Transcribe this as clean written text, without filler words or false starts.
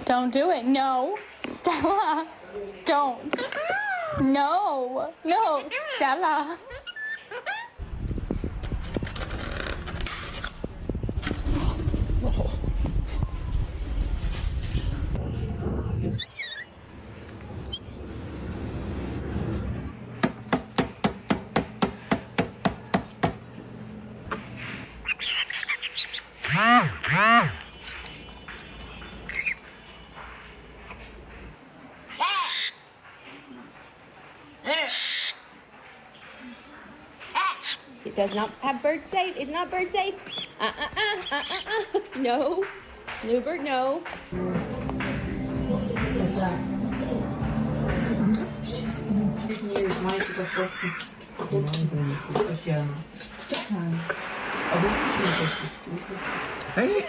Don't do it. No. Stella. Don't. No. No, Stella. It does not have bird safe. It's not bird safe. No. New bird, no. Hey!